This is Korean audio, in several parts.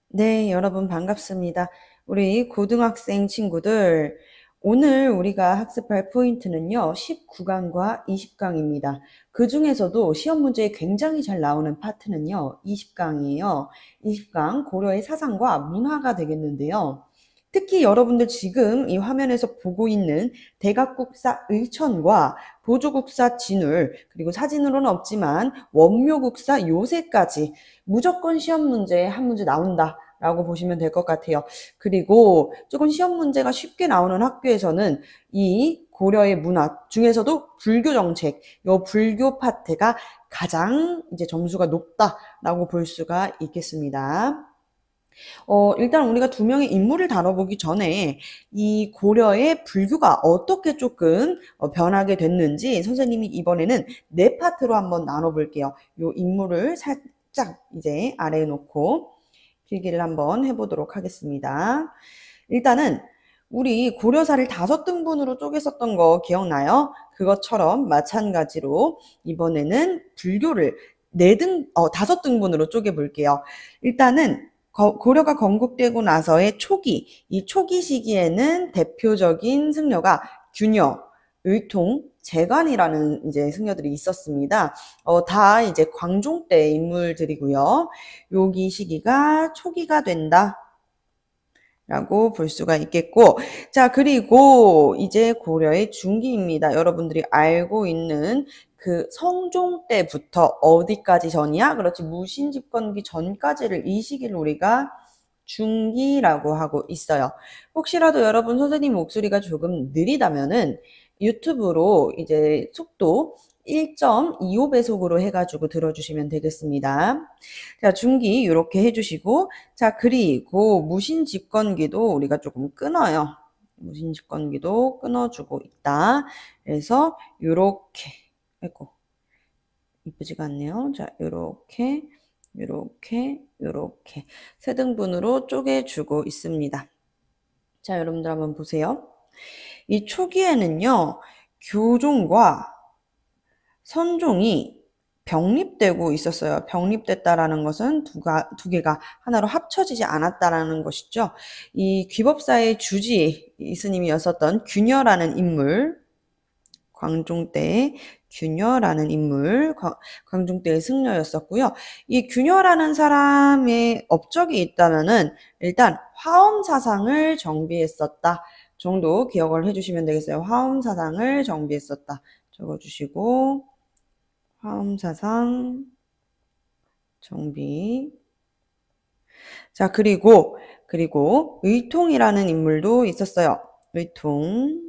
네, 여러분 반갑습니다. 우리 고등학생 친구들, 오늘 우리가 학습할 포인트는요, 19강과 20강입니다. 그 중에서도 시험 문제에 굉장히 잘 나오는 파트는요, 20강이에요. 20강 고려의 사상과 문화가 되겠는데요. 특히 여러분들 지금 이 화면에서 보고 있는 대각국사 의천과 보조국사 진울, 그리고 사진으로는 없지만 원묘국사 요새까지 무조건 시험 문제에 한 문제 나온다 라고 보시면 될 것 같아요. 그리고 조금 시험 문제가 쉽게 나오는 학교에서는 이 고려의 문화 중에서도 불교 정책, 요 불교 파트가 가장 이제 점수가 높다라고 볼 수가 있겠습니다. 일단 우리가 두 명의 인물을 다뤄보기 전에 이 고려의 불교가 어떻게 조금 변하게 됐는지 선생님이 이번에는 네 파트로 한번 나눠볼게요. 요 인물을 살짝 이제 아래에 놓고 필기를 한번 해보도록 하겠습니다. 일단은 우리 고려사를 5등분으로 쪼갰었던 거 기억나요? 그것처럼 마찬가지로 이번에는 불교를 5등분으로 쪼개볼게요. 일단은 고려가 건국되고 나서의 초기, 이 초기 시기에는 대표적인 승려가 균여, 의통, 재관이라는 이제 승려들이 있었습니다. 다 이제 광종 때 인물들이고요. 여기 시기가 초기가 된다. 라고 볼 수가 있겠고, 자, 그리고 이제 고려의 중기입니다. 여러분들이 알고 있는 그 성종 때부터 어디까지 전이야? 그렇지, 무신집권기 전까지를 이 시기를 우리가 중기라고 하고 있어요. 혹시라도 여러분 선생님 목소리가 조금 느리다면은 유튜브로 이제 속도 1.25배속으로 해가지고 들어주시면 되겠습니다. 자, 중기 이렇게 해주시고, 자, 그리고 무신집권기도 우리가 조금 끊어요. 무신집권기도 끊어주고 있다. 그래서 요렇게, 아이고, 이쁘지가 않네요. 자, 요렇게, 요렇게, 요렇게 세 등분으로 쪼개주고 있습니다. 자, 여러분들 한번 보세요. 이 초기에는요, 교종과 선종이 병립되고 있었어요. 병립됐다라는 것은 두 개가 하나로 합쳐지지 않았다라는 것이죠. 이 귀법사의 주지 스님이었었던 균여라는 인물, 광종 때 균여라는 인물, 광종 때의 승려였었고요. 이 균여라는 사람의 업적이 있다면은 일단 화엄 사상을 정비했었다 정도 기억을 해주시면 되겠어요. 화엄 사상을 정비했었다 적어주시고, 화엄 사상 정비. 자, 그리고 의통이라는 인물도 있었어요. 의통.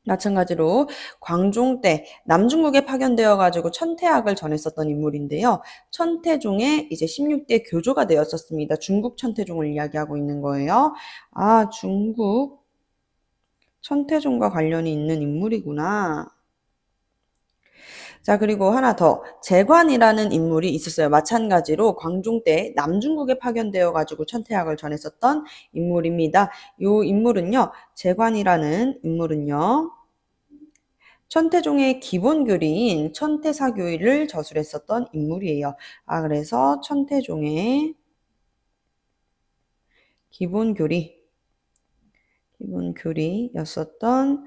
마찬가지로 광종 때 남중국에 파견되어 가지고 천태학을 전했었던 인물인데요. 천태종의 이제 16대 교조가 되었었습니다. 중국 천태종을 이야기하고 있는 거예요. 아, 중국 천태종과 관련이 있는 인물이구나. 자, 그리고 하나 더 재관이라는 인물이 있었어요. 마찬가지로 광종 때 남중국에 파견되어 가지고 천태학을 전했었던 인물입니다. 이 인물은요. 재관이라는 인물은요. 천태종의 기본교리인 천태사교의를 저술했었던 인물이에요. 아, 그래서 천태종의 기본교리였었던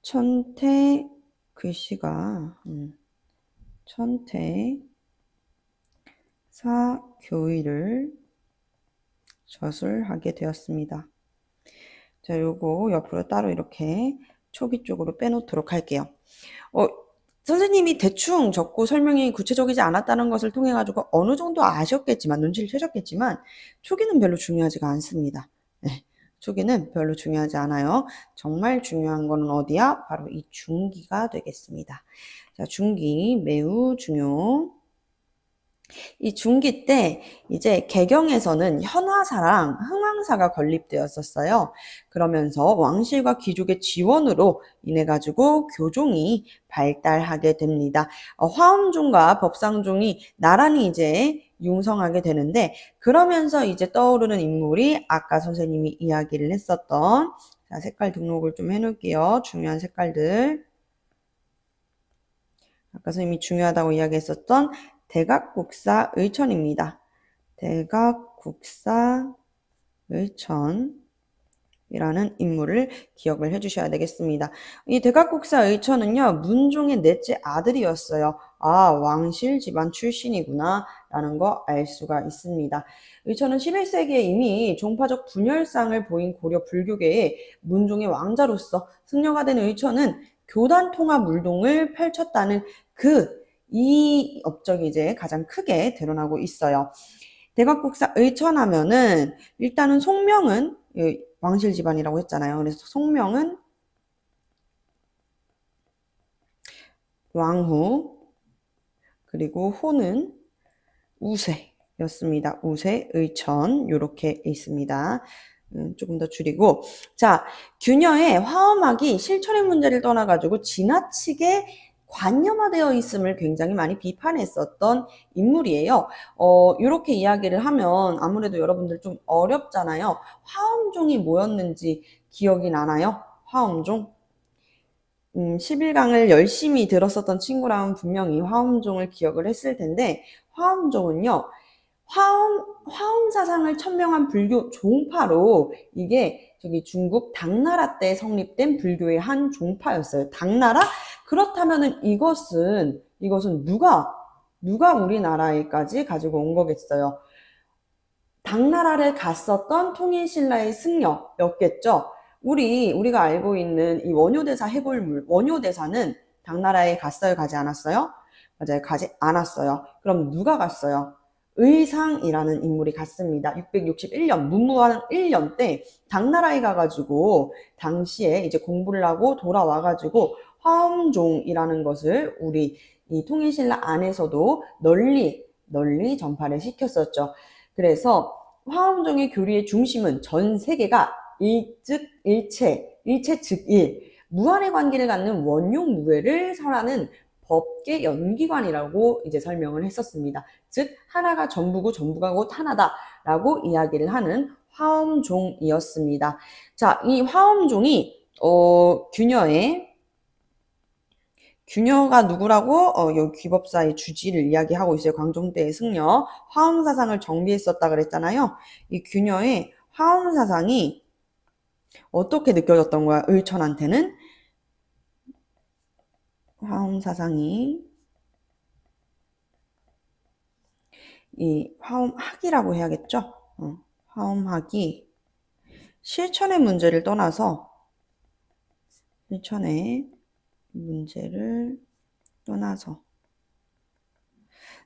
천태 글씨가 천태사교의를 저술하게 되었습니다. 자, 요거 옆으로 따로 이렇게 초기 쪽으로 빼놓도록 할게요. 선생님이 대충 적고 설명이 구체적이지 않았다는 것을 통해 가지고 어느 정도 아셨겠지만, 눈치를 채셨겠지만 초기는 별로 중요하지가 않습니다. 네, 초기는 별로 중요하지 않아요. 정말 중요한 거는 어디야? 바로 이 중기가 되겠습니다. 자, 중기 매우 중요. 이 중기 때 이제 개경에서는 현화사랑 흥왕사가 건립되었었어요. 그러면서 왕실과 귀족의 지원으로 인해 가지고 교종이 발달하게 됩니다. 화엄종과 법상종이 나란히 이제 융성하게 되는데, 그러면서 이제 떠오르는 인물이 아까 선생님이 이야기를 했었던, 자, 색깔 등록을 좀 해놓을게요. 중요한 색깔들. 아까 선생님이 중요하다고 이야기했었던 대각국사의천입니다. 대각국사의천 이라는 인물을 기억을 해주셔야 되겠습니다. 이 대각국사의천은요, 문종의 넷째 아들이었어요. 아, 왕실 집안 출신이구나 라는 거 알 수가 있습니다. 의천은 11세기에 이미 종파적 분열상을 보인 고려 불교계의 문종의 왕자로서 승려가 된 의천은 교단 통합 운동을 펼쳤다는 이 업적이 이제 가장 크게 드러나고 있어요. 대각국사의천 하면은 일단은 송명은 왕실 집안이라고 했잖아요. 그래서 송명은 왕후, 그리고 호는 우세였습니다. 우세, 의천 이렇게 있습니다. 조금 더 줄이고, 자, 규녀의 화엄학이 실천의 문제를 떠나가지고 지나치게 관념화되어 있음을 굉장히 많이 비판했었던 인물이에요. 이렇게 이야기를 하면 아무래도 여러분들 좀 어렵잖아요. 화엄종이 뭐였는지 기억이 나나요? 화엄종? 11강을 열심히 들었었던 친구라면 분명히 화엄종을 기억을 했을 텐데, 화엄종은요, 화엄 사상을 천명한 불교 종파로 이게 중국 당나라 때 성립된 불교의 한 종파였어요. 당나라? 그렇다면은 이것은 누가 우리나라에까지 가지고 온 거겠어요? 당나라를 갔었던 통일신라의 승려였겠죠. 우리가 알고 있는 이 원효대사 해골물, 원효대사는 당나라에 갔어요? 가지 않았어요? 맞아요. 가지 않았어요. 그럼 누가 갔어요? 의상이라는 인물이 갔습니다. 661년, 문무왕 1년 때 당나라에 가가지고 당시에 이제 공부를 하고 돌아와가지고 화엄종이라는 것을 우리 이 통일신라 안에서도 널리 전파를 시켰었죠. 그래서 화엄종의 교리의 중심은 전 세계가 일체 즉 일, 무한의 관계를 갖는 원용무회를 설하는 법계 연기관이라고 이제 설명을 했었습니다. 즉 하나가 전부고 전부가 곧 하나다라고 이야기를 하는 화엄종이었습니다. 자, 이 화엄종이 규녀가 누구라고 요 귀법사의 주지를 이야기하고 있어요. 광종 때의 승려 화엄 사상을 정비했었다 그랬잖아요. 이 규녀의 화엄 사상이 어떻게 느껴졌던 거야? 의천한테는 화엄 사상이 이 화엄학이라고 해야겠죠? 화엄학이 실천의 문제를 떠나서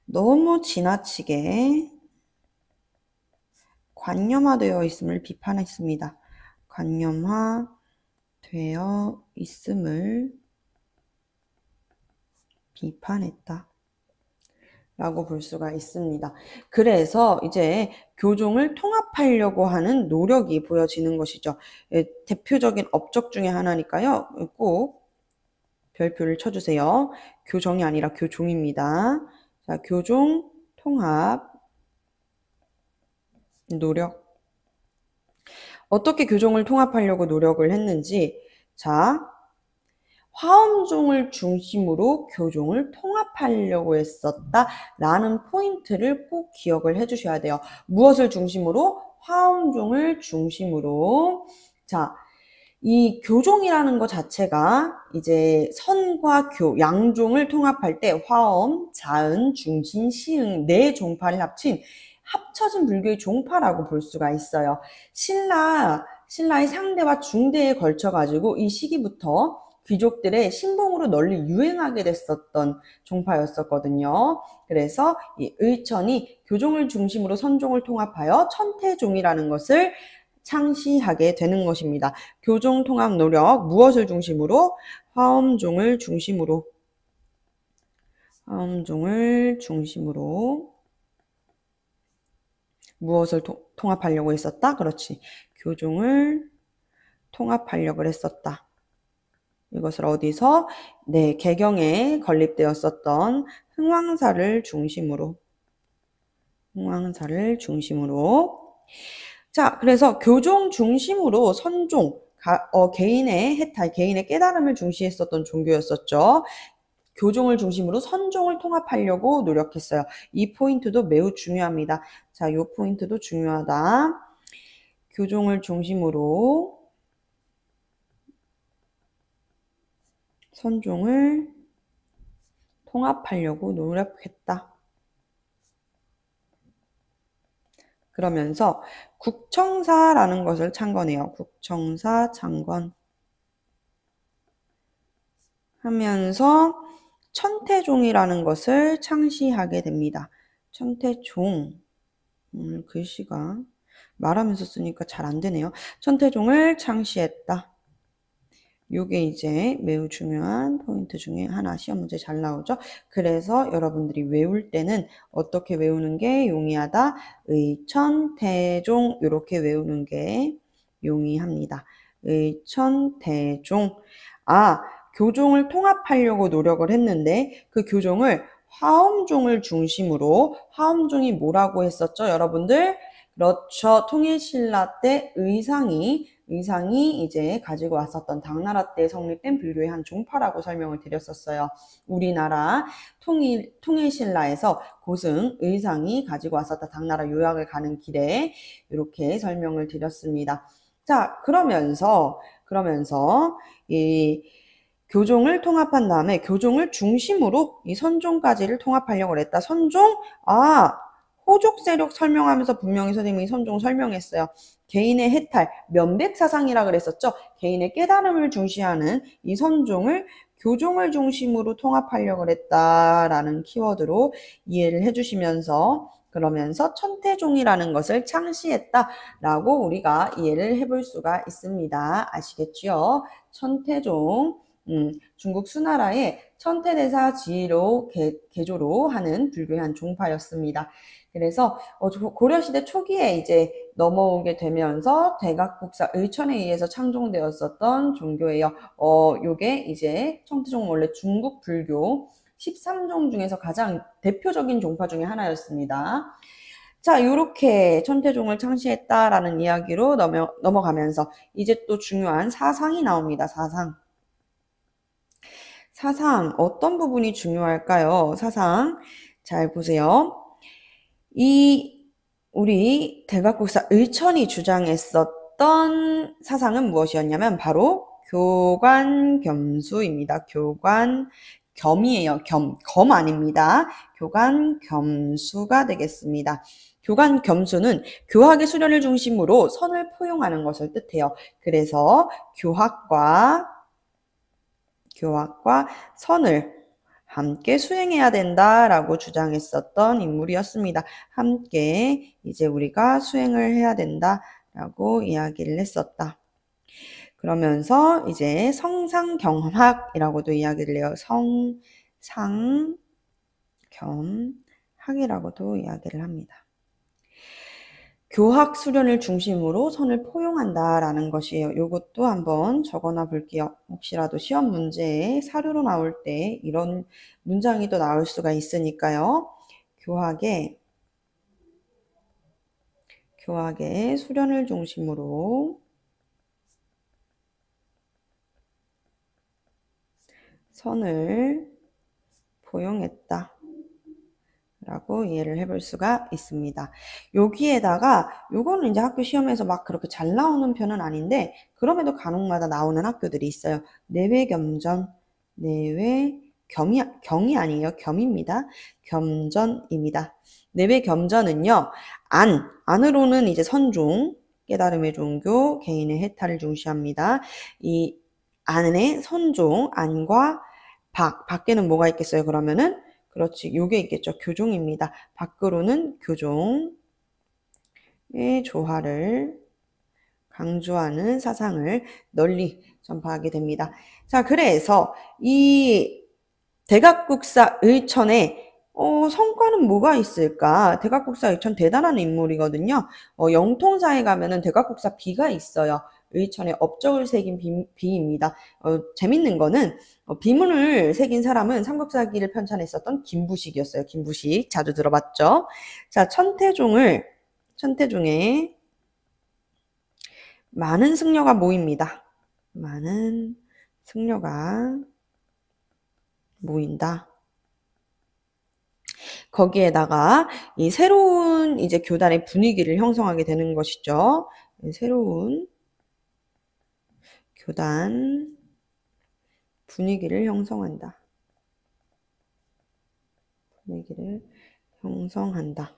너무 지나치게 관념화되어 있음을 비판했습니다. 관념화되어 있음을 비판했다 라고 볼 수가 있습니다. 그래서 이제 교종을 통합하려고 하는 노력이 보여지는 것이죠. 대표적인 업적 중에 하나니까요. 꼭 별표를 쳐주세요. 교정이 아니라 교종입니다. 자, 교종 통합 노력. 어떻게 교종을 통합하려고 노력을 했는지, 자, 화엄종을 중심으로 교종을 통합하려고 했었다라는 포인트를 꼭 기억을 해주셔야 돼요. 무엇을 중심으로? 화엄종을 중심으로. 자, 이 교종이라는 것 자체가 이제 선과 교, 양종을 통합할 때 화엄, 자은, 중신, 시흥 네 종파를 합쳐진 불교의 종파라고 볼 수가 있어요. 신라의 상대와 중대에 걸쳐가지고 이 시기부터 귀족들의 신봉으로 널리 유행하게 됐었던 종파였었거든요. 그래서 이 의천이 교종을 중심으로 선종을 통합하여 천태종이라는 것을 창시하게 되는 것입니다. 교종 통합 노력, 무엇을 중심으로? 화엄종을 중심으로. 무엇을 통합하려고 했었다? 그렇지. 교종을 통합하려고 했었다. 이것을 어디서? 네, 개경에 건립되었었던 흥왕사를 중심으로. 자, 그래서 교종 중심으로 선종, 개인의 해탈, 개인의 깨달음을 중시했었던 종교였었죠. 교종을 중심으로 선종을 통합하려고 노력했어요. 이 포인트도 매우 중요합니다. 자, 이 포인트도 중요하다. 교종을 중심으로 선종을 통합하려고 노력했다. 그러면서 국청사라는 것을 창건해요. 국청사 창건 하면서 천태종이라는 것을 창시하게 됩니다. 천태종, 글씨가 말하면서 쓰니까 잘 안 되네요. 천태종을 창시했다. 요게 이제 매우 중요한 포인트 중에 하나, 시험 문제 잘 나오죠. 그래서 여러분들이 외울 때는 어떻게 외우는 게 용이하다? 의천태종 이렇게 외우는 게 용이합니다. 의천태종. 아, 교종을 통합하려고 노력을 했는데 그 교종을 화엄종을 중심으로, 화엄종이 뭐라고 했었죠, 여러분들? 그렇죠. 통일신라 때 의상이 이제 가지고 왔었던 당나라 때 성립된 불교의 한 종파라고 설명을 드렸었어요. 우리나라 통일신라에서 고승 의상이 가지고 왔었던 당나라 유학을 가는 길에 이렇게 설명을 드렸습니다. 자, 그러면서 이 교종을 통합한 다음에 교종을 중심으로 이 선종까지를 통합하려고 했다. 선종? 호족 세력 설명하면서 분명히 선생님이 선종 설명했어요. 개인의 해탈, 면백사상이라 그랬었죠. 개인의 깨달음을 중시하는 이 선종을 교종을 중심으로 통합하려고 했다라는 키워드로 이해를 해주시면서 그러면서 천태종이라는 것을 창시했다라고 우리가 이해를 해볼 수가 있습니다. 아시겠죠? 천태종. 중국 수나라의 천태대사 지로 개조로 하는 불교의 한 종파였습니다. 그래서 고려시대 초기에 이제 넘어오게 되면서 대각국사 의천에 의해서 창종되었었던 종교예요. 요게 이제 천태종은 원래 중국 불교 13종 중에서 가장 대표적인 종파 중에 하나였습니다. 자, 이렇게 천태종을 창시했다라는 이야기로 넘어가면서 이제 또 중요한 사상이 나옵니다. 사상 어떤 부분이 중요할까요? 사상 잘 보세요. 우리 대각국사 의천이 주장했었던 사상은 무엇이었냐면 바로 교관겸수입니다. 교관겸이에요. 검 아닙니다. 교관겸수가 되겠습니다. 교관겸수는 교학의 수련을 중심으로 선을 포용하는 것을 뜻해요. 그래서 교학과 선을 함께 수행해야 된다라고 주장했었던 인물이었습니다. 함께 이제 우리가 수행을 해야 된다라고 이야기를 했었다. 그러면서 이제 성상경학이라고도 이야기를 해요. 성상경학이라고도 이야기를 합니다. 교학 수련을 중심으로 선을 포용한다라는 것이에요. 이것도 한번 적어놔 볼게요. 혹시라도 시험 문제에 사료로 나올 때 이런 문장이 또 나올 수가 있으니까요. 교학의 수련을 중심으로 선을 포용했다. 라고 이해를 해볼 수가 있습니다. 여기에다가 요거는 이제 학교 시험에서 막 그렇게 잘 나오는 편은 아닌데 그럼에도 간혹마다 나오는 학교들이 있어요. 내외겸전, 경이 아니에요. 겸입니다. 겸전입니다. 내외겸전은요. 안으로는 이제 선종, 깨달음의 종교, 개인의 해탈을 중시합니다. 이 안에 선종, 안과 밖에는 뭐가 있겠어요? 그러면은 그렇지. 요게 있겠죠. 교종입니다. 밖으로는 교종의 조화를 강조하는 사상을 널리 전파하게 됩니다. 자, 그래서 이 대각국사 의천에 성과는 뭐가 있을까? 대각국사 의천 대단한 인물이거든요. 영통사에 가면은 대각국사 비가 있어요. 의천에 업적을 새긴 비입니다. 재밌는 거는 비문을 새긴 사람은 삼국사기를 편찬했었던 김부식이었어요. 김부식 자주 들어봤죠? 자, 천태종에 많은 승려가 모입니다. 많은 승려가 모인다. 거기에다가 이 새로운 이제 교단의 분위기를 형성하게 되는 것이죠. 새로운 교단 분위기를 형성한다. 분위기를 형성한다.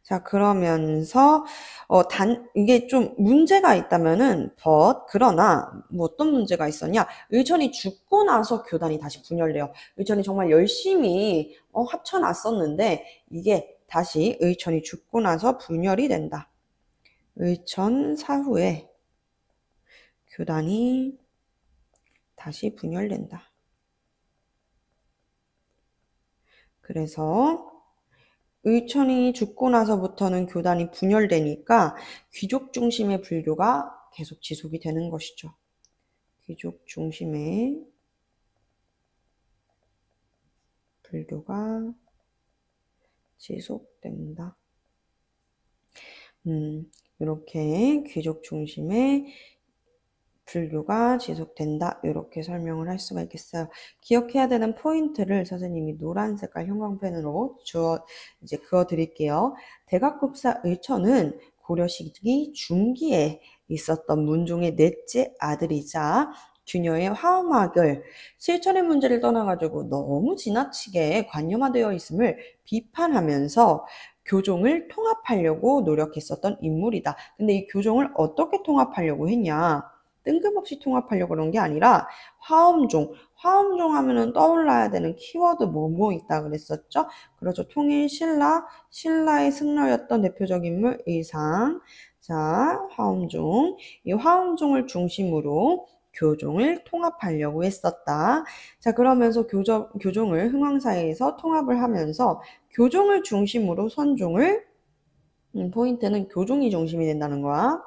자, 그러면서 이게 좀 문제가 있다면은 그러나 뭐 어떤 문제가 있었냐? 의천이 죽고 나서 교단이 다시 분열돼요. 의천이 정말 열심히 합쳐놨었는데 이게 다시 의천이 죽고 나서 분열이 된다. 의천 사후에 교단이 다시 분열된다. 그래서 의천이 죽고 나서부터는 교단이 분열되니까 귀족 중심의 불교가 계속 지속이 되는 것이죠. 귀족 중심의 불교가 지속된다. 이렇게 귀족 중심의 불교가 지속된다. 이렇게 설명을 할 수가 있겠어요. 기억해야 되는 포인트를 선생님이 노란 색깔 형광펜으로 이제 그어 드릴게요. 대각국사 의천은 고려 시기 중기에 있었던 문종의 넷째 아들이자 규녀의 화엄학을 실천의 문제를 떠나가지고 너무 지나치게 관념화되어 있음을 비판하면서 교종을 통합하려고 노력했었던 인물이다. 근데 이 교종을 어떻게 통합하려고 했냐? 뜬금없이 통합하려고 그런 게 아니라 화엄종 하면은 떠올라야 되는 키워드 뭐뭐 있다 그랬었죠? 그렇죠. 통일 신라의 승려였던 대표적 인물 의상. 자, 화엄종. 이 화엄종을 중심으로 교종을 통합하려고 했었다. 자, 그러면서 교종을 흥왕사에서 통합을 하면서 교종을 중심으로 선종을 포인트는 교종이 중심이 된다는 거야.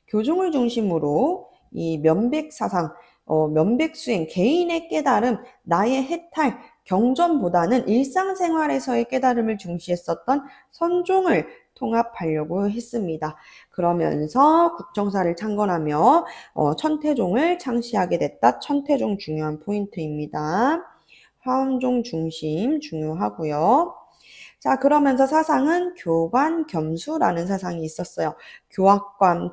교종을 중심으로 이 면백사상, 면백수행, 개인의 깨달음, 나의 해탈, 경전보다는 일상생활에서의 깨달음을 중시했었던 선종을 통합하려고 했습니다. 그러면서 국정사를 창건하며 천태종을 창시하게 됐다. 천태종 중요한 포인트입니다. 화엄종 중심 중요하고요. 자, 그러면서 사상은 교관 겸수라는 사상이 있었어요. 교학과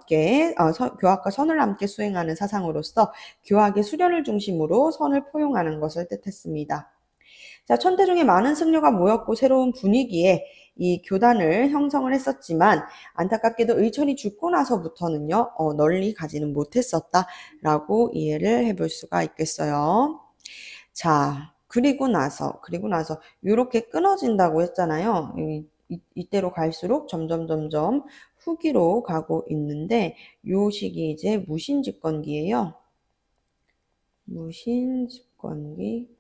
선을 함께 수행하는 사상으로서 교학의 수련을 중심으로 선을 포용하는 것을 뜻했습니다. 자, 천태종의 많은 승려가 모였고 새로운 분위기에 이 교단을 형성을 했었지만 안타깝게도 의천이 죽고 나서부터는요, 널리 가지는 못했었다라고 이해를 해볼 수가 있겠어요. 자, 그리고 나서 이렇게 끊어진다고 했잖아요. 이때로 갈수록 점점 후기로 가고 있는데 요 시기 이제 무신집권기예요. 무신집권기.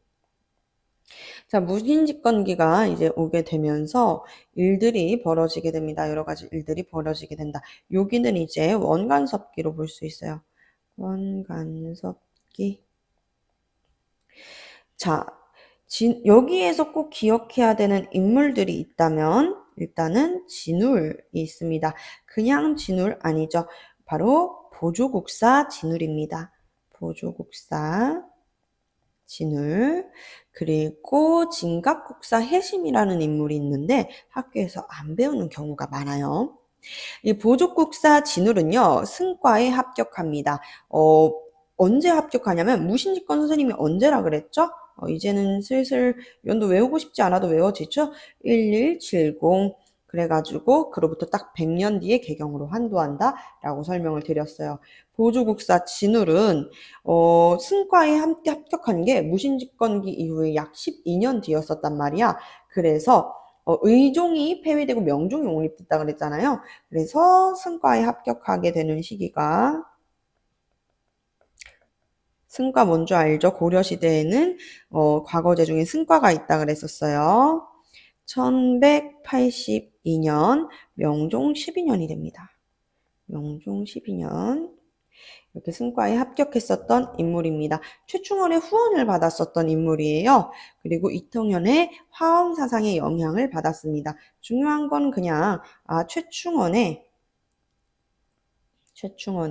자, 무신집권기가 이제 오게 되면서 일들이 벌어지게 됩니다. 여러 가지 일들이 벌어지게 된다. 여기는 이제 원간섭기로 볼 수 있어요. 원간섭기. 자, 여기에서 꼭 기억해야 되는 인물들이 있다면 일단은 진울이 있습니다. 그냥 진울 아니죠. 바로 보조국사 진울입니다. 보조국사 진울. 그리고 진각국사 해심이라는 인물이 있는데 학교에서 안 배우는 경우가 많아요. 이 보조국사 진울은요, 승과에 합격합니다. 언제 합격하냐면 무신집권 선생님이 언제라 그랬죠? 이제는 슬슬 연도 외우고 싶지 않아도 외워지죠? 1170. 그래가지고 그로부터 딱 100년 뒤에 개경으로 환도한다 라고 설명을 드렸어요. 보조국사 진울은 승과에 함께 합격한 게 무신집권기 이후에 약 12년 뒤였었단 말이야. 그래서 의종이 폐위되고 명종이 옹립됐다 그랬잖아요. 그래서 승과에 합격하게 되는 시기가 승과 뭔지 알죠? 고려시대에는 과거제 중에 승과가 있다 그랬었어요. 1182년 명종 12년이 됩니다. 명종 12년 이렇게 승과에 합격했었던 인물입니다. 최충원의 후원을 받았었던 인물이에요. 그리고 이통현의 화엄사상의 영향을 받았습니다. 중요한 건 그냥 최충원의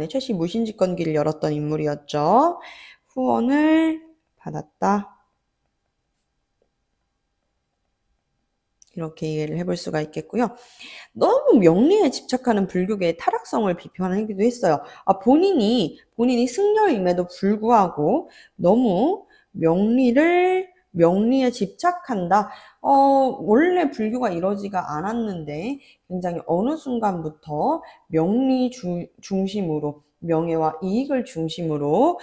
최씨 무신집권기를 열었던 인물이었죠. 후원을 받았다. 이렇게 이해를 해볼 수가 있겠고요. 너무 명리에 집착하는 불교계의 타락성을 비판하기도 했어요. 본인이 승려임에도 불구하고 너무 명리에 집착한다. 원래 불교가 이러지가 않았는데 굉장히 어느 순간부터 중심으로 명예와 이익을 중심으로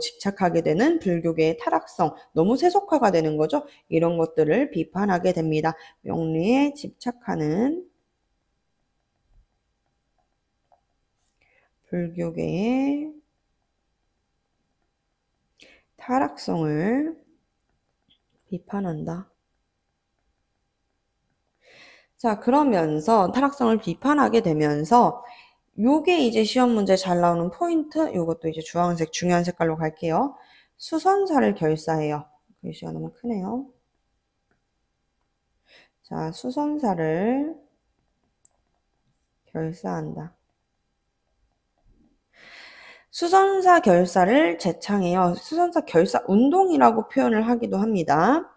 집착하게 되는 불교계의 타락성, 너무 세속화가 되는 거죠. 이런 것들을 비판하게 됩니다. 명리에 집착하는 불교계의 타락성을 비판한다. 자, 그러면서 타락성을 비판하게 되면서 요게 이제 시험 문제 잘 나오는 포인트, 요것도 이제 주황색 중요한 색깔로 갈게요. 수선사를 결사해요. 글씨가 너무 크네요. 자, 수선사를 결사한다. 수선사 결사를 제창해요. 수선사 결사 운동이라고 표현을 하기도 합니다.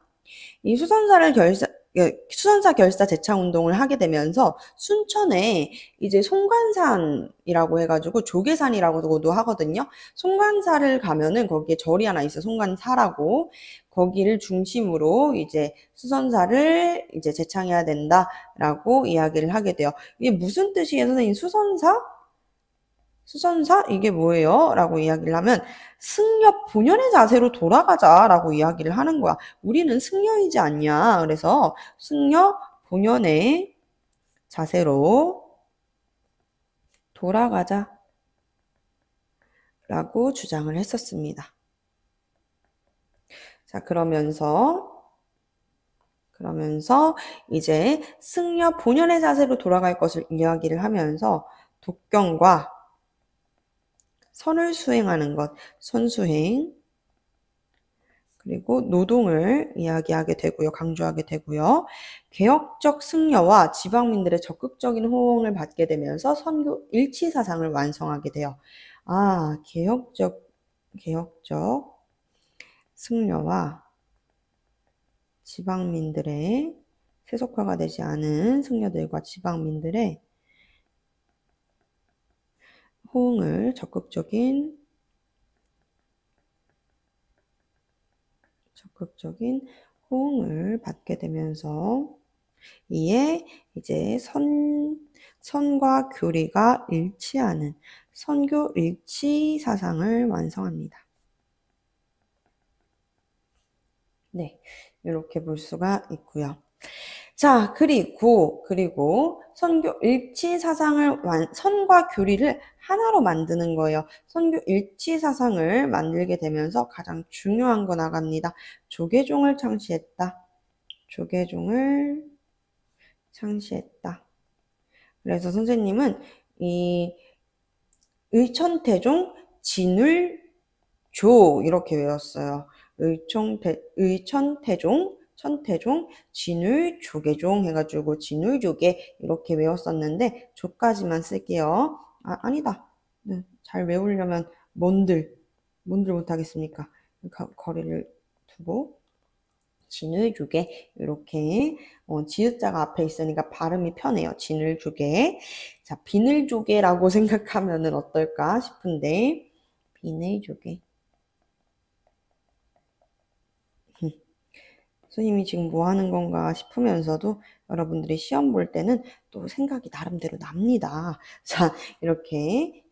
이 수선사 결사 제창 운동을 하게 되면서 순천에 이제 송관산이라고 해가지고 조계산이라고도 하거든요. 송관사를 가면은 거기에 절이 하나 있어요. 송관사라고. 거기를 중심으로 이제 수선사를 이제 제창해야 된다라고 이야기를 하게 돼요. 이게 무슨 뜻이에요, 선생님? 수선사? 이게 뭐예요? 라고 이야기를 하면 승려 본연의 자세로 돌아가자 라고 이야기를 하는 거야. 우리는 승려이지 않냐. 그래서 승려 본연의 자세로 돌아가자 라고 주장을 했었습니다. 자, 그러면서 이제 승려 본연의 자세로 돌아갈 것을 이야기를 하면서 독경과 선을 수행하는 것, 선수행, 그리고 노동을 이야기하게 되고요. 강조하게 되고요. 개혁적 승려와 지방민들의 적극적인 호응을 받게 되면서 선교 일치 사상을 완성하게 돼요. 개혁적 승려와 지방민들의 세속화가 되지 않은 승려들과 지방민들의 호응을 적극적인 호응을 받게 되면서 이에 이제 선과 교리가 일치하는 선교 일치 사상을 완성합니다. 네, 이렇게 볼 수가 있고요. 자, 그리고 선교 일치 사상을 선과 교리를 하나로 만드는 거예요. 선교 일치 사상을 만들게 되면서 가장 중요한 거 나갑니다. 조계종을 창시했다. 그래서 선생님은 이 의천태종 진울조 이렇게 외웠어요. 천태종 진울조계종 해가지고 진울조계 이렇게 외웠었는데 조까지만 쓸게요. 아니다. 네, 잘 외우려면 뭔들 못하겠습니까? 거리를 두고 진울조계 이렇게 지읒자가 앞에 있으니까 발음이 편해요. 진울조계. 자, 비늘조계라고 생각하면은 어떨까 싶은데 비늘조계. 선생님이 지금 뭐 하는 건가 싶으면서도 여러분들이 시험 볼 때는 또 생각이 나름대로 납니다. 자, 이렇게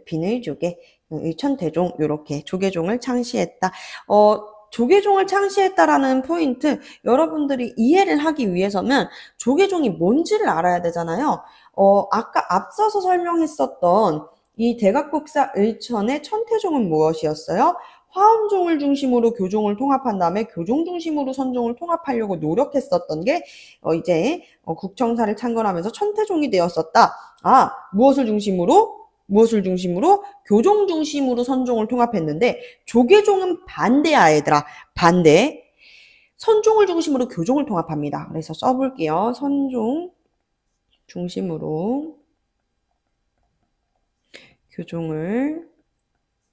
비늘조계, 의천태종 이렇게 조계종을 창시했다. 조계종을 창시했다라는 포인트 여러분들이 이해를 하기 위해서는 조계종이 뭔지를 알아야 되잖아요. 아까 앞서서 설명했었던 이 대각국사 의천의 천태종은 무엇이었어요? 화엄종을 중심으로 교종을 통합한 다음에 교종 중심으로 선종을 통합하려고 노력했었던 게 이제 국청사를 창건하면서 천태종이 되었었다. 무엇을 중심으로? 교종 중심으로 선종을 통합했는데 조계종은 반대야, 얘들아. 반대. 선종을 중심으로 교종을 통합합니다. 그래서 써볼게요. 선종 중심으로 교종을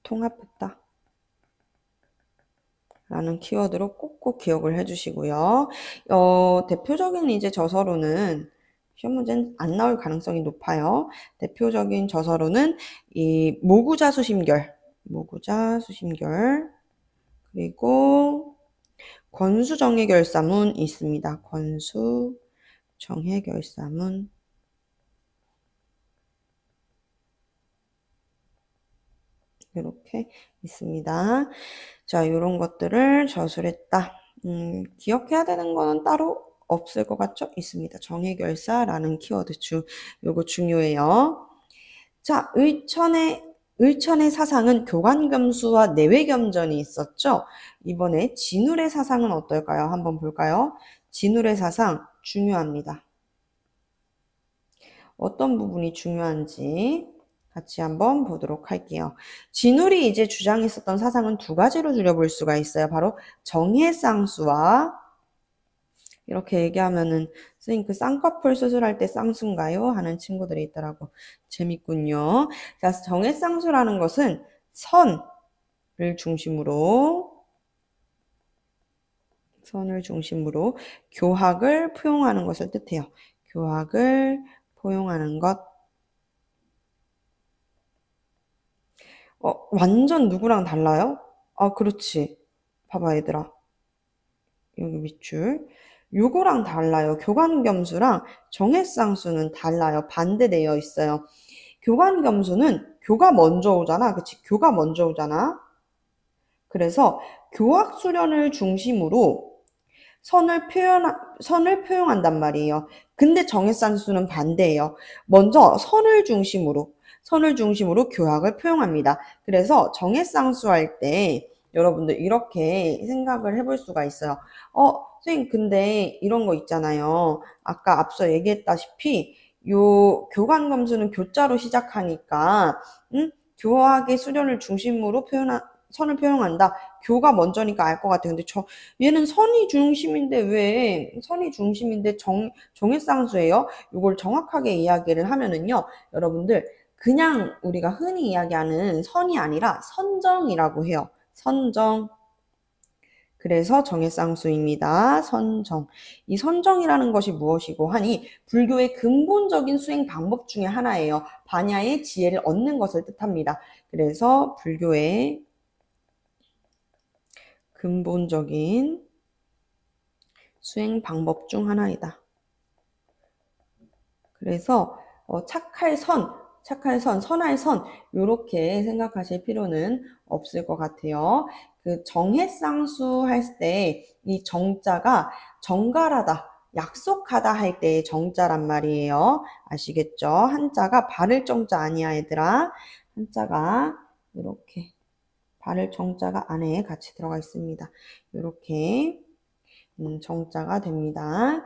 통합했다. 라는 키워드로 꼭꼭 기억을 해주시고요. 대표적인 이제 저서로는 시험 문제는 안 나올 가능성이 높아요. 대표적인 저서로는 이 모구자 수심결, 그리고 권수정해결사문 있습니다. 권수정해결사문. 이렇게 있습니다. 자, 이런 것들을 저술했다. 기억해야 되는 거는 따로 없을 것 같죠? 있습니다. 정해결사라는 키워드 요거 중요해요. 자, 을천의 사상은 교관겸수와 내외겸전이 있었죠? 이번에 진울의 사상은 어떨까요? 한번 볼까요? 진울의 사상 중요합니다. 어떤 부분이 중요한지 같이 한번 보도록 할게요. 진울이 이제 주장했었던 사상은 두 가지로 줄여볼 수가 있어요. 바로 정해쌍수와 이렇게 얘기하면은 선생님 그 쌍꺼풀 수술할 때 쌍수인가요? 하는 친구들이 있더라고. 재밌군요. 자, 정해쌍수라는 것은 선을 중심으로 교학을 포용하는 것을 뜻해요. 교학을 포용하는 것. 완전 누구랑 달라요? 그렇지. 봐봐, 얘들아. 여기 밑줄. 요거랑 달라요. 교관겸수랑 정해쌍수는 달라요. 반대되어 있어요. 교관겸수는 교가 먼저 오잖아. 그치? 교가 먼저 오잖아. 그래서 교학 수련을 중심으로 선을 표현한단 말이에요. 근데 정해쌍수는 반대예요. 먼저 선을 중심으로 교학을 표현합니다. 그래서 정해쌍수 할 때 여러분들 이렇게 생각을 해볼 수가 있어요. 선생님 근데 이런 거 있잖아요. 아까 앞서 얘기했다시피 요 교관검수는 교자로 시작하니까 교학의 수련을 중심으로 선을 표현한다. 교가 먼저니까 알 것 같아요. 근데 얘는 선이 중심인데 정해쌍수예요? 이걸 정확하게 이야기를 하면은요. 여러분들 그냥 우리가 흔히 이야기하는 선이 아니라 선정이라고 해요. 선정. 그래서 정해쌍수입니다. 선정. 이 선정이라는 것이 무엇이고 하니 불교의 근본적인 수행 방법 중에 하나예요. 반야의 지혜를 얻는 것을 뜻합니다. 그래서 불교의 근본적인 수행 방법 중 하나이다. 그래서 착할 선, 선할 선 이렇게 생각하실 필요는 없을 것 같아요. 그 정해쌍수 할 때 이 정자가 정갈하다, 약속하다 할 때의 정자란 말이에요. 아시겠죠? 한자가 바를 정자 아니야, 얘들아. 한자가 이렇게 바를 정자가 안에 같이 들어가 있습니다. 이렇게 정자가 됩니다.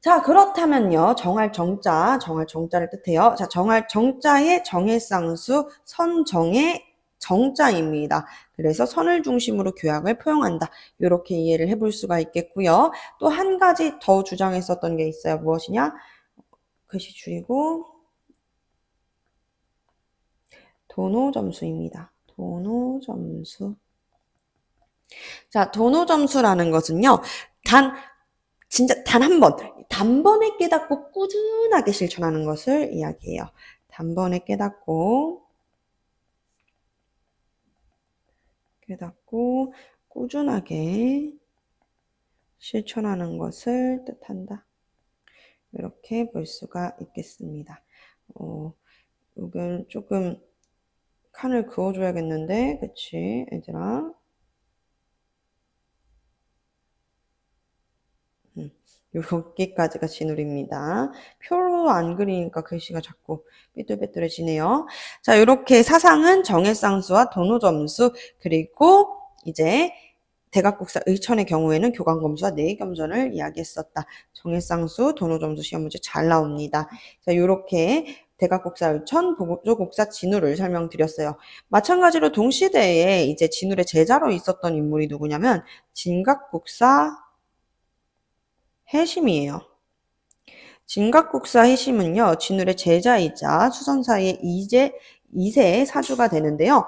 자, 그렇다면요. 정할 정자를 뜻해요. 자, 정할 정자의 정해쌍수, 선정의 정자입니다. 그래서 선을 중심으로 교학을 포용한다. 이렇게 이해를 해볼 수가 있겠고요. 또 한 가지 더 주장했었던 게 있어요. 무엇이냐? 글씨 줄이고 도노점수입니다. 도노점수. 자, 도노점수라는 것은요. 진짜 단 한 번, 단번에 깨닫고 꾸준하게 실천하는 것을 이야기해요. 단번에 깨닫고 꾸준하게 실천하는 것을 뜻한다. 이렇게 볼 수가 있겠습니다. 이건 조금 칸을 그어줘야겠는데, 그치, 얘들아? 여기까지가 진울입니다. 표로 안 그리니까 글씨가 자꾸 삐뚤빼뚤해지네요. 자, 이렇게 사상은 정해쌍수와 도노점수, 그리고 이제 대각국사 을천의 경우에는 교관검수와 내외겸전을 이야기했었다. 정해쌍수, 도노점수 시험 문제 잘 나옵니다. 자, 이렇게 대각국사 을천, 보조국사 진울을 설명드렸어요. 마찬가지로 동시대에 이제 진울의 제자로 있었던 인물이 누구냐면 진각국사 해심이에요. 진각국사 해심은요, 진울의 제자이자 수선사의 2세 사주가 되는데요.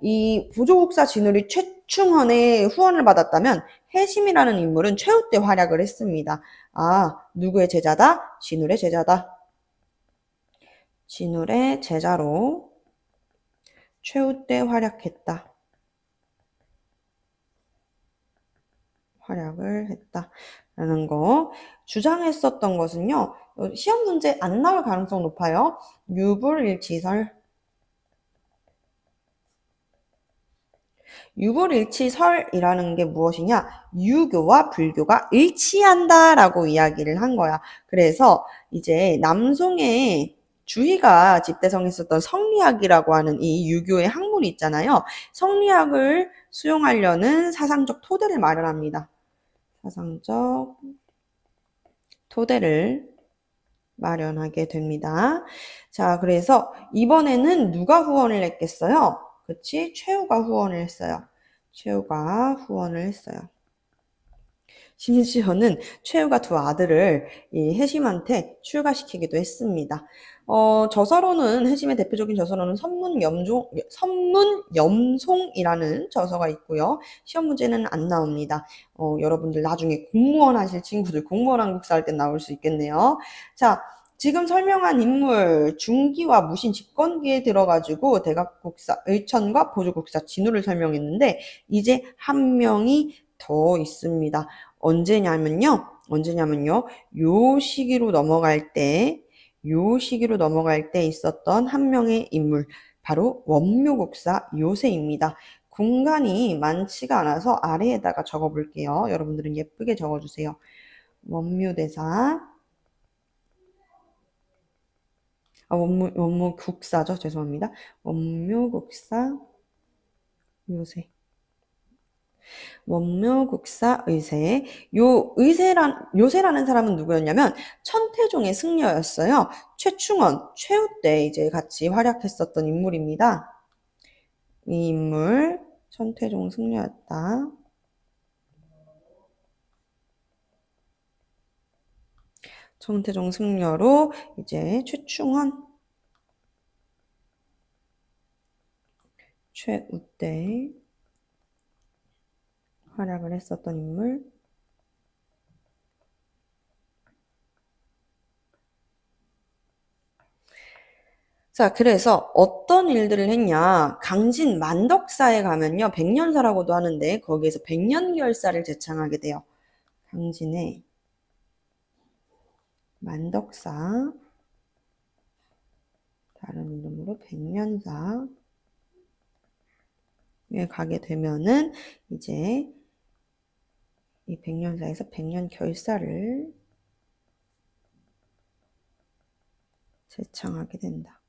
이 보조국사 진울이 최충헌의 후원을 받았다면 해심이라는 인물은 최후 때 활약을 했습니다. 아, 누구의 제자다? 진울의 제자다. 진울의 제자로 최후 때 활약했다. 활약을 했다라는 거. 주장했었던 것은요. 시험 문제 안 나올 가능성 높아요. 유불일치설. 유불일치설이라는 게 무엇이냐? 유교와 불교가 일치한다라고 이야기를 한 거야. 그래서 이제 남송의 주희가 집대성했었던 성리학이라고 하는 이 유교의 학문이 있잖아요. 성리학을 수용하려는 사상적 토대를 마련합니다. 사상적 토대를 마련하게 됩니다. 자, 그래서 이번에는 누가 후원을 했겠어요? 그치? 최후가 후원을 했어요. 최후가 후원을 했어요. 심지어는 최후가 두 아들을 이 해심한테 출가시키기도 했습니다. 저서로는 해심의 대표적인 저서로는 선문염송이라는 저서가 있고요. 시험 문제는 안 나옵니다. 여러분들 나중에 공무원 하실 친구들 공무원 한국사 할 때 나올 수 있겠네요. 자, 지금 설명한 인물 중기와 무신 집권기에 들어가지고 대각국사 의천과 보조국사 진우를 설명했는데 이제 한 명이 더 있습니다. 언제냐면요. 요 시기로 넘어갈 때 있었던 한 명의 인물, 바로 원묘국사 요새입니다. 공간이 많지가 않아서 아래에다가 적어볼게요. 여러분들은 예쁘게 적어주세요. 원묘대사. 원묘국사죠. 죄송합니다. 원묘국사 요새. 원묘국사 의세. 요새라는 사람은 누구였냐면 천태종의 승려였어요. 최충헌, 최후 때 이제 같이 활약했었던 인물입니다. 이 인물 천태종 승려였다. 천태종 승려로 이제 최충헌, 최후 때 활약을 했었던 인물. 자, 그래서 어떤 일들을 했냐? 강진 만덕사에 가면요. 백년사라고도 하는데 거기에서 백년결사를 제창하게 돼요. 강진의 만덕사, 다른 이름으로 백년사에 가게 되면은 이제 이 백년사에서 백년결사를 제창하게 된다.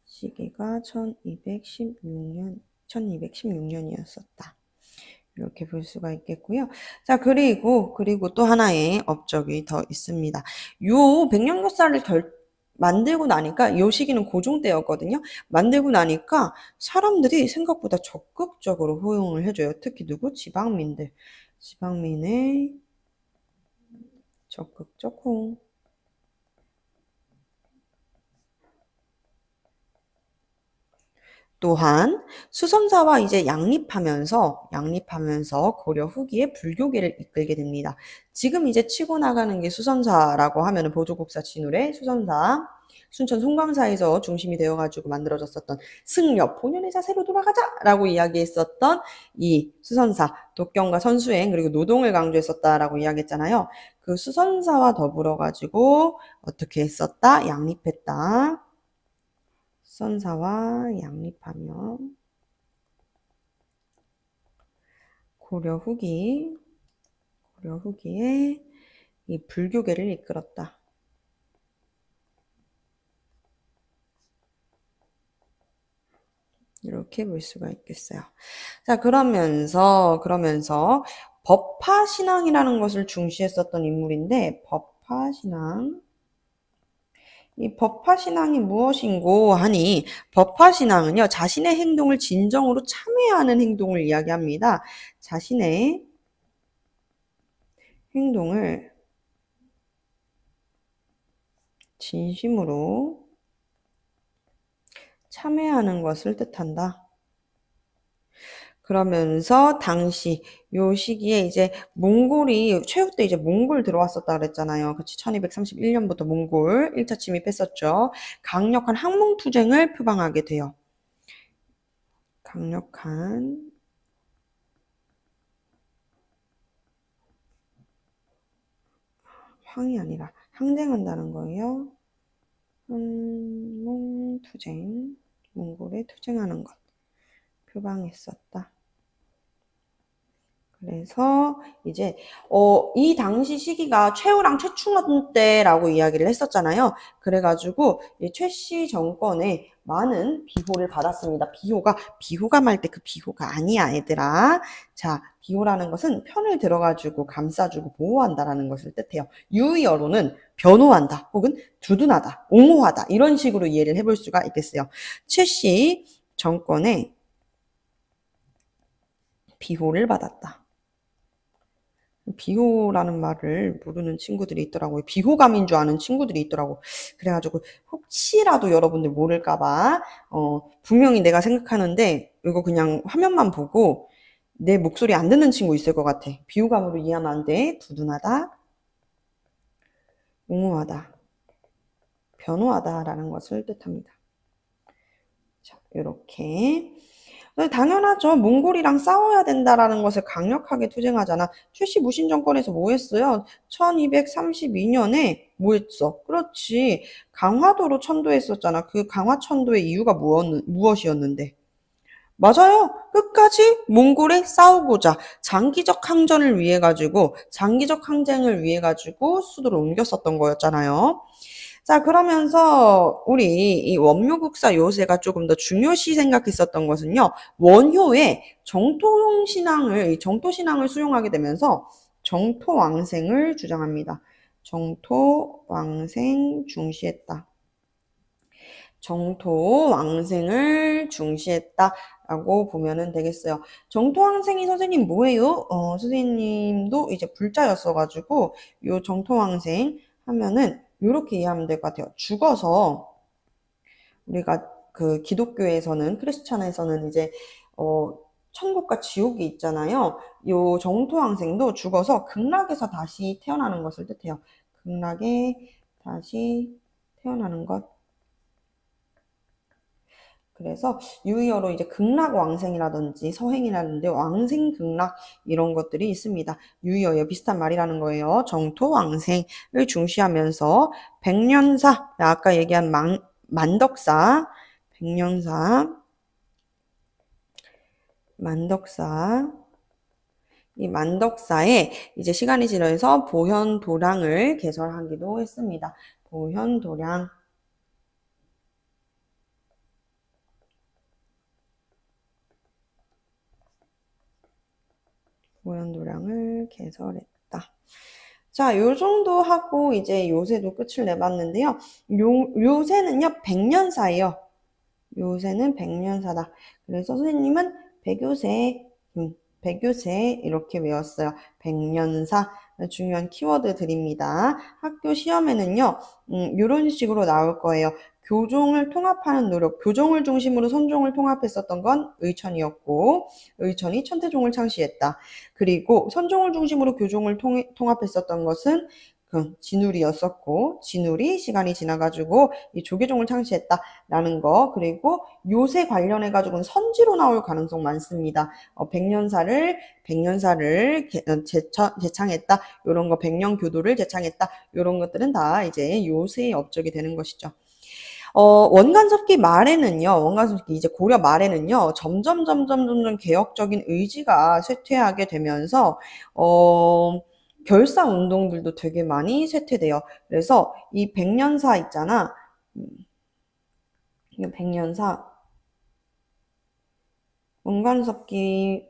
시기가 1216년이었었다. 이렇게 볼 수가 있겠고요. 자, 그리고 또 하나의 업적이 더 있습니다. 요 백년결사를 만들고 나니까 요 시기는 고종 때였거든요. 만들고 나니까 사람들이 생각보다 적극적으로 호응을 해줘요. 특히 누구? 지방민의 적극적 호응. 또한 수선사와 이제 양립하면서 고려 후기에 불교계를 이끌게 됩니다. 지금 이제 치고 나가는 게 수선사라고 하면은 보조국사 진울의 수선사, 순천 송광사에서 중심이 되어가지고 만들어졌었던 승려, 본연의 자세로 돌아가자라고 이야기했었던 이 수선사, 독경과 선수행 그리고 노동을 강조했었다라고 이야기했잖아요. 그 수선사와 더불어가지고 어떻게 했었다? 양립했다. 수선사와 양립하며 고려 후기에 이 불교계를 이끌었다. 이렇게 볼 수가 있겠어요. 자, 그러면서 법화신앙이라는 것을 중시했었던 인물인데 이 법화신앙이 무엇인고 하니 법화신앙은요. 자신의 행동을 진정으로 참회하는 행동을 이야기합니다. 자신의 행동을 진심으로 참회하는 것을 뜻한다. 그러면서 당시 요 시기에 이제 몽골이 최후 때 이제 몽골 들어왔었다 그랬잖아요. 그치? 1231년부터 몽골 1차 침입했었죠. 강력한 항몽 투쟁을 표방하게 돼요. 강력한 항이 아니라 항쟁한다는 거예요. 항몽 투쟁, 몽골에 투쟁하는 것 표방했었다. 그래서 이제 이 당시 시기가 최우랑 최충원 때라고 이야기를 했었잖아요. 그래가지고 이 최씨 정권에 많은 비호를 받았습니다. 비호가 말 때 그 비호가 아니야, 얘들아. 자, 비호라는 것은 편을 들어가지고 감싸주고 보호한다라는 것을 뜻해요. 유의어로는 변호한다, 혹은 두둔하다, 옹호하다 이런 식으로 이해를 해볼 수가 있겠어요. 최씨 정권에 비호를 받았다. 비호라는 말을 모르는 친구들이 있더라고요. 비호감인 줄 아는 친구들이 있더라고. 그래가지고 혹시라도 여러분들 모를까봐 분명히 내가 생각하는데 이거 그냥 화면만 보고 내 목소리 안 듣는 친구 있을 것 같아. 비호감으로 이해하면 안 돼. 두둔하다, 옹호하다, 변호하다라는 것을 뜻합니다. 자, 이렇게. 당연하죠. 몽골이랑 싸워야 된다라는 것을 강력하게 투쟁하잖아. 최씨 무신 정권에서 뭐 했어요? 1232년에 뭐 했어? 그렇지. 강화도로 천도했었잖아. 그 강화천도의 이유가 무엇이었는데? 맞아요. 끝까지 몽골에 싸우고자 장기적 항전을 위해 가지고, 장기적 항쟁을 위해 가지고 수도를 옮겼었던 거였잖아요. 자, 그러면서 우리 이 원묘국사 요새가 조금 더 중요시 생각했었던 것은요. 원효의 정토신앙을 수용하게 되면서 정토왕생을 주장합니다. 정토왕생 중시했다. 정토왕생을 중시했다라고 보면은 되겠어요. 정토왕생이 선생님 뭐예요? 선생님도 이제 불자였어가지고 요 정토왕생 하면은 이렇게 이해하면 될 것 같아요. 죽어서 우리가 그 기독교에서는 크리스찬에서는 이제 천국과 지옥이 있잖아요. 요 정토왕생도 죽어서 극락에서 다시 태어나는 것을 뜻해요. 극락에 다시 태어나는 것. 그래서 유의어로 이제 극락왕생이라든지 서행이라든지 왕생극락 이런 것들이 있습니다. 유의어에 비슷한 말이라는 거예요. 정토왕생을 중시하면서 백년사, 아까 얘기한 만덕사, 백년사, 만덕사, 이 만덕사에 이제 시간이 지나서 보현도량을 개설하기도 했습니다. 보현도량. 보현도량을 개설했다. 자, 요 정도 하고 이제 요새도 끝을 내봤는데요. 요새는요, 백년사예요. 요새는 백년사다. 그래서 선생님은 백요새 이렇게 외웠어요. 백년사. 중요한 키워드 드립니다. 학교 시험에는요, 이런 식으로 나올 거예요. 교종을 통합하는 노력, 교종을 중심으로 선종을 통합했었던 건 의천이었고, 의천이 천태종을 창시했다. 그리고 선종을 중심으로 교종을 통합했었던 것은 진울이었었고, 진울이 시간이 지나가지고 이 조계종을 창시했다라는 거. 그리고 요새 관련해가지고는 선지로 나올 가능성 많습니다. 백년사를 제창했다. 요런 거, 백년교도를 제창했다. 요런 것들은 다 이제 요새의 업적이 되는 것이죠. 원간섭기 말에는요, 원간섭기 이제 고려 말에는요, 점점 개혁적인 의지가 쇠퇴하게 되면서, 결사 운동들도 되게 많이 쇠퇴돼요. 그래서 이 백년사 있잖아. 이 백년사, 원간섭기에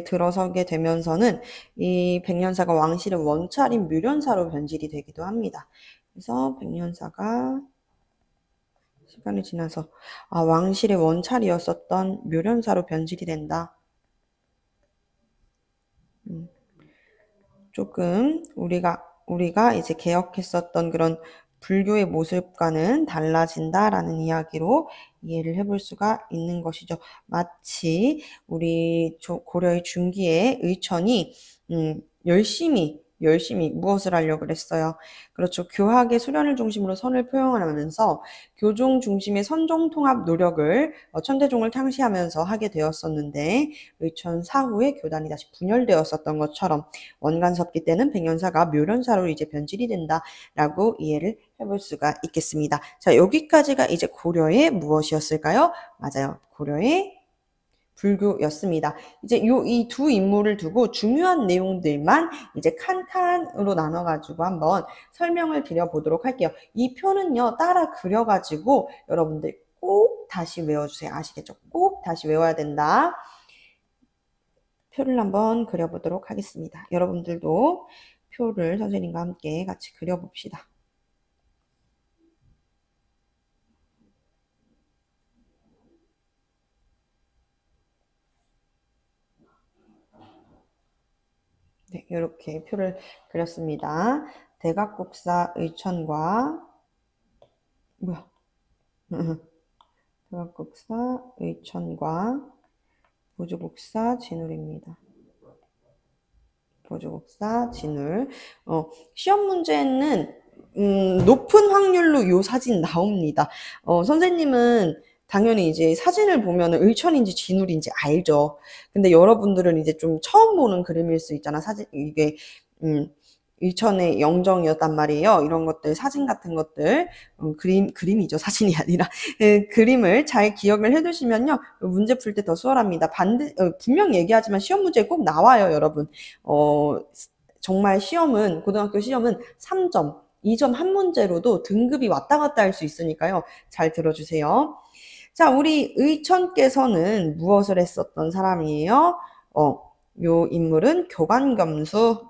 들어서게 되면서는 이 백년사가 왕실의 원차린 묘련사로 변질이 되기도 합니다. 그래서 백년사가 시간이 지나서 왕실의 원찰이었었던 묘련사로 변질이 된다. 조금 우리가 이제 개혁했었던 그런 불교의 모습과는 달라진다라는 이야기로 이해를 해볼 수가 있는 것이죠. 마치 우리 고려의 중기에 의천이 열심히 무엇을 하려고 그랬어요? 그렇죠. 교학의 수련을 중심으로 선을 표명하면서 교종 중심의 선종통합 노력을 천대종을 창시하면서 하게 되었었는데 의천 사후에 교단이 다시 분열되었었던 것처럼 원간섭기 때는 백년사가 묘련사로 이제 변질이 된다라고 이해를 해볼 수가 있겠습니다. 자, 여기까지가 이제 고려의 무엇이었을까요? 맞아요. 고려의 불교였습니다. 이제 이 두 인물을 두고 중요한 내용들만 이제 칸칸으로 나눠가지고 한번 설명을 드려보도록 할게요. 이 표는요, 따라 그려가지고 여러분들 꼭 다시 외워주세요. 아시겠죠? 꼭 다시 외워야 된다. 표를 한번 그려보도록 하겠습니다. 여러분들도 표를 선생님과 함께 같이 그려봅시다. 네, 이렇게 표를 그렸습니다. 대각국사 의천과 대각국사 의천과 보조국사 진울입니다. 보조국사 진울. 시험 문제는 높은 확률로 요 사진 나옵니다. 선생님은 당연히 이제 사진을 보면 의천인지 진울인지 알죠. 근데 여러분들은 이제 좀 처음 보는 그림일 수 있잖아. 사진 이게 의천의 영정이었단 말이에요. 이런 것들 사진 같은 것들 그림이죠. 사진이 아니라 그림을 잘 기억을 해두시면요. 문제 풀 때 더 수월합니다. 분명 얘기하지만 시험 문제에 꼭 나와요. 여러분. 정말 시험은 고등학교 시험은 3점 2점 한 문제로도 등급이 왔다 갔다 할 수 있으니까요. 잘 들어주세요. 자, 우리 의천께서는 무엇을 했었던 사람이에요? 요 인물은 교관겸수,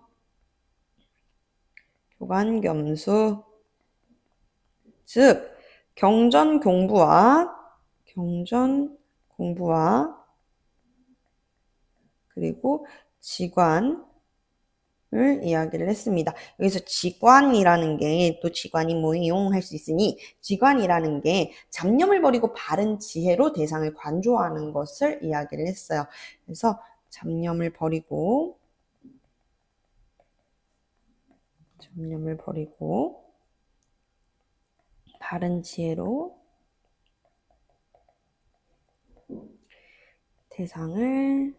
즉 경전 공부와 그리고 직관을 이야기를 했습니다. 여기서 직관이라는 게 또 직관이 뭐예요? 할 수 있으니 직관이라는 게 잡념을 버리고 바른 지혜로 대상을 관조하는 것을 이야기를 했어요. 그래서 잡념을 버리고 바른 지혜로 대상을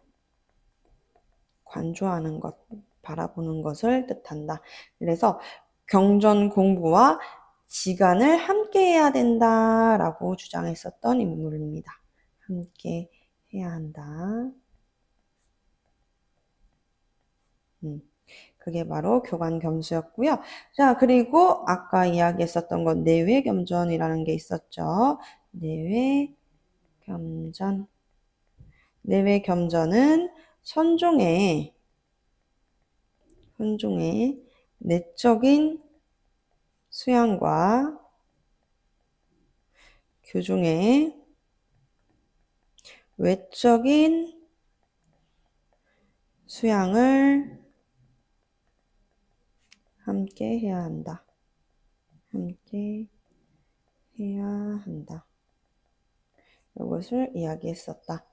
관조하는 것, 바라보는 것을 뜻한다. 그래서 경전 공부와 지간을 함께 해야 된다라고 주장했었던 인물입니다. 함께 해야 한다. 그게 바로 교관겸수였고요. 자, 그리고 아까 이야기했었던 건 내외겸전이라는 게 있었죠. 내외겸전은 선종의 내적인 수양과 교종의 외적인 수양을 함께 해야 한다. 이것을 이야기했었다.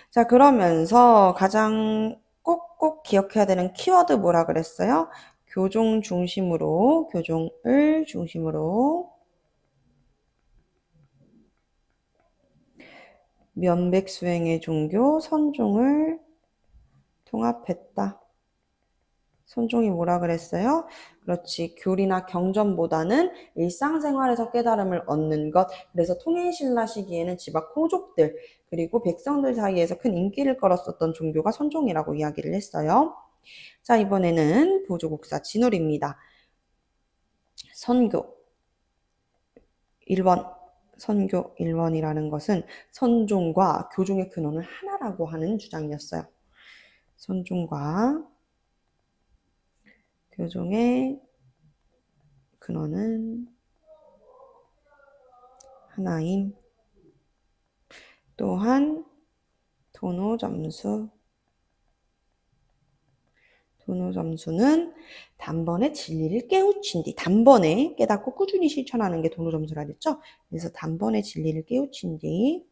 자, 그러면서 가장 꼭꼭 기억해야 되는 키워드 뭐라 그랬어요? 교종을 중심으로 면백수행의 종교 선종을 통합했다. 선종이 뭐라 그랬어요? 그렇지. 교리나 경전보다는 일상생활에서 깨달음을 얻는 것. 그래서 통일신라 시기에는 지방 호족들 그리고 백성들 사이에서 큰 인기를 끌었었던 종교가 선종이라고 이야기를 했어요. 자, 이번에는 보조국사 진울입니다. 선교 1번이라는 것은 선종과 교종의 근원은 하나라고 하는 주장이었어요. 선종과 교종의 근원은 하나임. 또한 도노점수는 단번에 진리를 깨우친 뒤, 단번에 깨닫고 꾸준히 실천하는 게 도노점수라 그랬죠? 그래서 단번에 진리를 깨우친 뒤,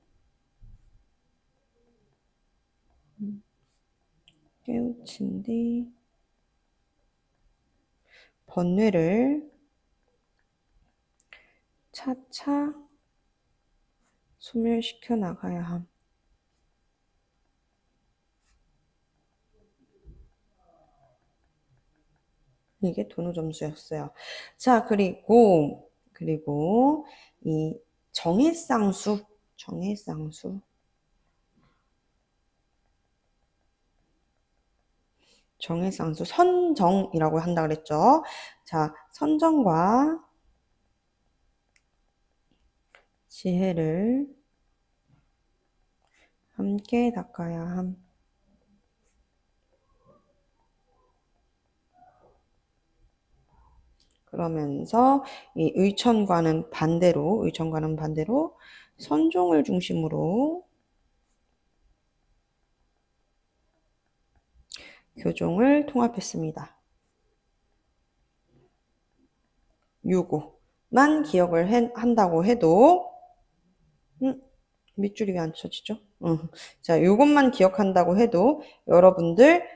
번뇌를 차차 소멸시켜 나가야 함. 이게 도노점수였어요. 자, 그리고 이 정해쌍수 선정이라고 한다 그랬죠. 자, 선정과 지혜를 함께 닦아야 함. 그러면서 이 의천과는 반대로 선종을 중심으로 교종을 통합했습니다. 요거만 기억을 한다고 해도 밑줄이 왜 안 쳐지죠? 자, 요것만 기억한다고 해도 여러분들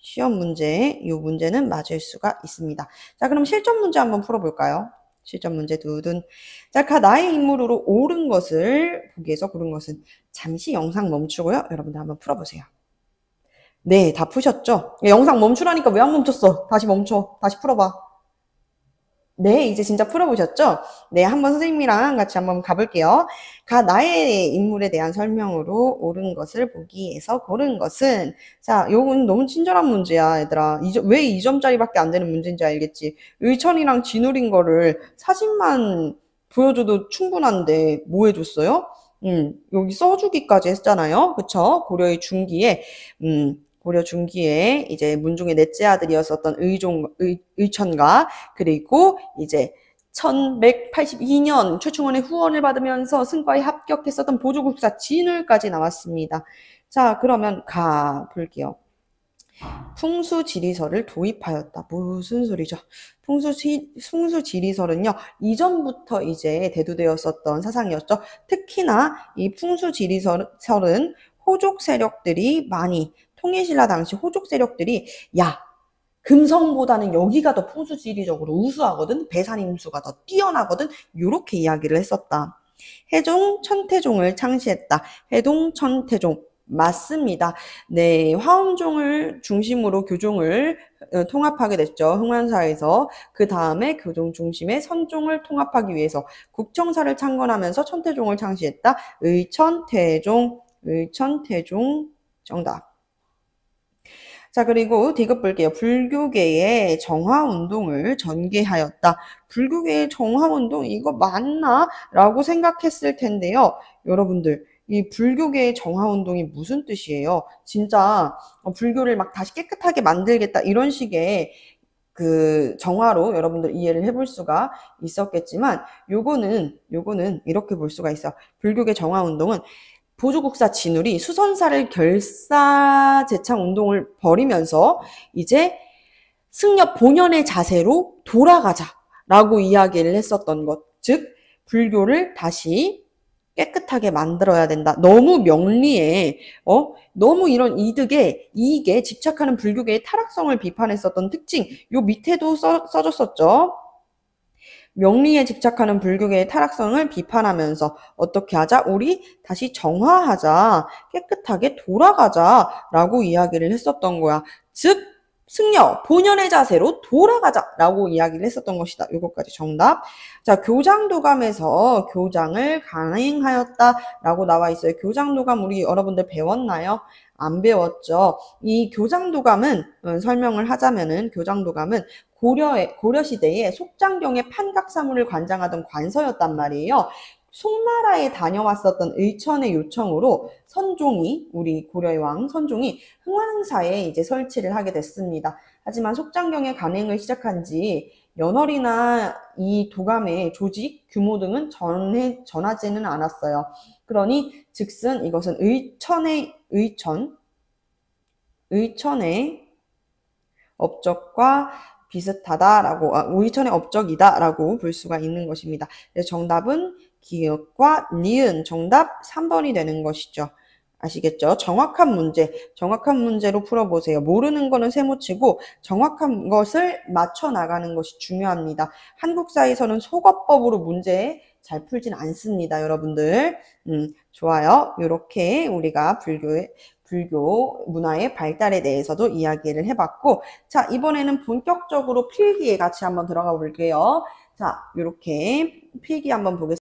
시험 문제, 요 문제는 맞을 수가 있습니다. 자, 그럼 실전 문제 한번 풀어볼까요? 실전 문제 두둔. 자, 나의 인물으로 옳은 것을 보기에서 고른 것은 잠시 영상 멈추고요. 여러분들 한번 풀어보세요. 네, 다 푸셨죠? 영상 멈추라니까 왜 안 멈췄어? 다시 멈춰. 다시 풀어봐. 네, 이제 진짜 풀어보셨죠? 네, 한번 선생님이랑 같이 한번 가볼게요. 나의 인물에 대한 설명으로 옳은 것을 보기에서 고른 것은, 자, 요건 너무 친절한 문제야, 얘들아. 왜 2점짜리밖에 안 되는 문제인지 알겠지? 의천이랑 진울인 거를 사진만 보여줘도 충분한데, 뭐 해줬어요? 여기 써주기까지 했잖아요. 그쵸? 고려 중기에 이제 문종의 넷째 아들이었었던 의천과 그리고 이제 1182년 최충원의 후원을 받으면서 승과에 합격했었던 보조국사 진울까지 나왔습니다. 자, 그러면 볼게요. 풍수지리설을 도입하였다. 무슨 소리죠? 풍수지리설은요, 이전부터 이제 대두되었었던 사상이었죠. 특히나 이 풍수지리설은 호족 세력들이 많이, 통일신라 당시 호족 세력들이, 야, 금성보다는 여기가 더 풍수지리적으로 우수하거든, 배산임수가 더 뛰어나거든, 요렇게 이야기를 했었다. 해종 천태종을 창시했다. 해동 천태종 맞습니다. 네, 화엄종을 중심으로 교종을 통합하게 됐죠. 흥완사에서. 그 다음에 교종 중심의 선종을 통합하기 위해서 국정사를 창건하면서 천태종을 창시했다. 의천태종 정답. 자, 그리고 디귿 볼게요. 불교계의 정화운동을 전개하였다. 불교계의 정화운동 이거 맞나? 라고 생각했을 텐데요. 여러분들, 이 불교계의 정화운동이 무슨 뜻이에요? 진짜 불교를 막 다시 깨끗하게 만들겠다 이런 식의 그 정화로 여러분들 이해를 해볼 수가 있었겠지만 요거는 이렇게 볼 수가 있어. 불교계 정화운동은 보조국사 진울이 수선사를 결사재창 운동을 벌이면서 이제 승려 본연의 자세로 돌아가자라고 이야기를 했었던 것. 즉 불교를 다시 깨끗하게 만들어야 된다. 너무 명리에 너무 이런 이익에 집착하는 불교계의 타락성을 비판했었던 특징. 요 밑에도 써줬었죠. 명리에 집착하는 불교계의 타락성을 비판하면서 어떻게 하자? 우리 다시 정화하자. 깨끗하게 돌아가자라고 이야기를 했었던 거야. 즉 승려, 본연의 자세로 돌아가자라고 이야기를 했었던 것이다. 이것까지 정답. 자, 교장도감에서 교장을 강행하였다라고 나와 있어요. 교장도감 우리 여러분들 배웠나요? 안 배웠죠. 이 교장도감은 설명을 하자면은 교장도감은 고려시대에 속장경의 판각사물을 관장하던 관서였단 말이에요. 송나라에 다녀왔었던 의천의 요청으로 우리 고려의 왕 선종이 흥왕사에 이제 설치를 하게 됐습니다. 하지만 속장경의 간행을 시작한 지 연월이나 이 도감의 조직, 규모 등은 전하지는 않았어요. 그러니 즉슨 이것은 의천의 업적과 비슷하다라고, 우이천의 업적이다라고 볼 수가 있는 것입니다. 정답은 기역과 니은, 정답 3번이 되는 것이죠. 아시겠죠? 정확한 문제로 풀어보세요. 모르는 거는 세모치고 정확한 것을 맞춰 나가는 것이 중요합니다. 한국사에서는 속어법으로 문제 잘 풀진 않습니다, 여러분들. 좋아요. 이렇게 우리가 불교 문화의 발달에 대해서도 이야기를 해봤고, 자, 이번에는 본격적으로 필기에 같이 한번 들어가 볼게요. 자, 이렇게 필기 한번 보겠습니다.